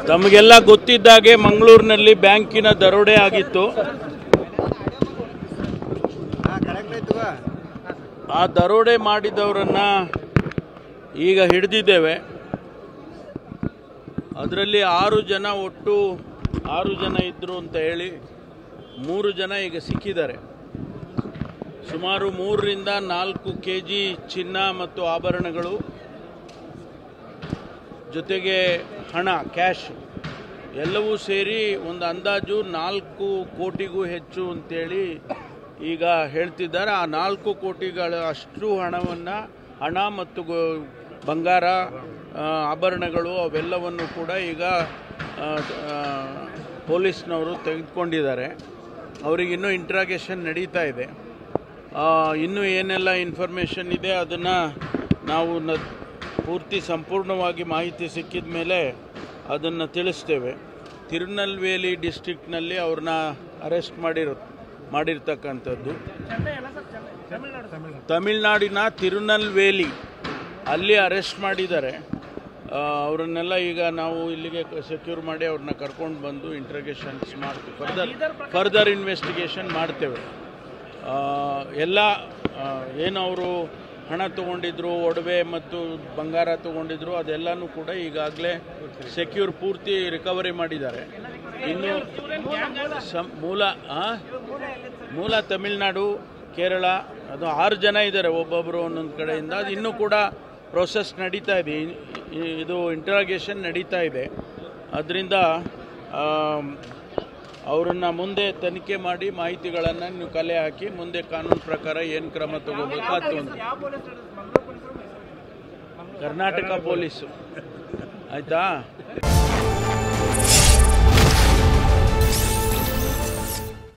ತಮಗೆಲ್ಲ ಗೊತ್ತಿದ್ದಾಗೆ ಮಂಗಳೂರಿನಲ್ಲಿ ಬ್ಯಾಂಕಿನ ದರೋಡೆ ಆಗಿತ್ತು. ಆ ದರೋಡೆ ಮಾಡಿದವರನ್ನ ಈಗ ಹಿಡಿದಿದ್ದೇವೆ. ಅದರಲ್ಲಿ 6 ಜನ ಒಟ್ಟು 6 ಜನ ಇದ್ದರು ಅಂತ ಹೇಳಿ 3 ಜನ ಈಗ ಸಿಕ್ಕಿದ್ದಾರೆ. ಸುಮಾರು 3 ರಿಂದ 4 kg ಚಿನ್ನ ಮತ್ತು ಆಭರಣಗಳು ಜೊತೆಗೆ ಹಣ ಕ್ಯಾಶ್ ಎಲ್ಲವೂ ಸೇರಿ ಒಂದು ಅಂದಾಜು 4 ಕೋಟಿಗೂ ಹೆಚ್ಚು ಅಂತೇಳಿ ಈಗ ಹೇಳ್ತಿದ್ದಾರೆ. ಆ 4 ಕೋಟಿಗಳ ಅಷ್ಟು ಹಣ ಮತ್ತು ಬಂಗಾರ ಆಭರಣಗಳು ಅವೆಲ್ಲವನ್ನು ಕೂಡ ಈಗ ಪೊಲೀಸ್ನವರು ತೆಗೆದುಕೊಂಡಿದ್ದಾರೆ. ಅವರಿಗಿನ್ನೂ ಇಂಟ್ರಾಗೇಷನ್ ನಡೀತಾ ಇದೆ. ಇನ್ನೂ ಏನೆಲ್ಲ ಇನ್ಫಾರ್ಮೇಷನ್ ಇದೆ ಅದನ್ನು ನಾವು ಪೂರ್ತಿ ಸಂಪೂರ್ಣವಾಗಿ ಮಾಹಿತಿ ಸಿಕ್ಕಿದ ಮೇಲೆ ಅದನ್ನು ತಿಳಿಸ್ತೇವೆ. ತಿರುನಲ್ವೇಲಿ ಡಿಸ್ಟ್ರಿಕ್ಟ್ನಲ್ಲಿ ಅವ್ರನ್ನ ಅರೆಸ್ಟ್ ಮಾಡಿರ್ತಕ್ಕಂಥದ್ದು ತಮಿಳ್ನಾಡಿನ ತಿರುನಲ್ವೇಲಿ ಅಲ್ಲಿ ಅರೆಸ್ಟ್ ಮಾಡಿದ್ದಾರೆ. ಅವರನ್ನೆಲ್ಲ ಈಗ ನಾವು ಇಲ್ಲಿಗೆ ಸೆಕ್ಯೂರ್ ಮಾಡಿ ಅವ್ರನ್ನ ಕರ್ಕೊಂಡು ಬಂದು ಇಂಟ್ರಾಗೇಷನ್ಸ್ ಮಾಡ್ತೀವಿ. ಫರ್ದರ್ ಇನ್ವೆಸ್ಟಿಗೇಷನ್ ಮಾಡ್ತೇವೆ. ಎಲ್ಲ ಏನು ಅವರು ಹಣ ತೊಗೊಂಡಿದ್ರು, ಒಡವೆ ಮತ್ತು ಬಂಗಾರ ತೊಗೊಂಡಿದ್ರು, ಅದೆಲ್ಲನೂ ಕೂಡ ಈಗಾಗಲೇ ಸೆಕ್ಯೂರ್ ಪೂರ್ತಿ ರಿಕವರಿ ಮಾಡಿದ್ದಾರೆ. ಇನ್ನು ಮೂಲ ತಮಿಳ್ನಾಡು, ಕೇರಳ, ಅದು 6 ಜನ ಇದ್ದಾರೆ, ಒಬ್ಬೊಬ್ಬರು ಒಂದೊಂದು ಕಡೆಯಿಂದ. ಅದು ಇನ್ನೂ ಕೂಡ ಪ್ರೊಸೆಸ್ ನಡೀತಾ ಇದೆ, ಇದು ಇಂಟ್ರಾಗೇಷನ್ ನಡೀತಾ ಇದೆ. ಅದರಿಂದ ಅವರನ್ನು ಮುಂದೆ ತನಿಖೆ ಮಾಡಿ ಮಾಹಿತಿಗಳನ್ನು ನೀವು ಕಲೆ ಹಾಕಿ ಮುಂದೆ ಕಾನೂನು ಪ್ರಕಾರ ಏನು ಕ್ರಮ ತಗೋಬೇಕು ಅದು ಕರ್ನಾಟಕ ಪೊಲೀಸು. ಆಯಿತಾ?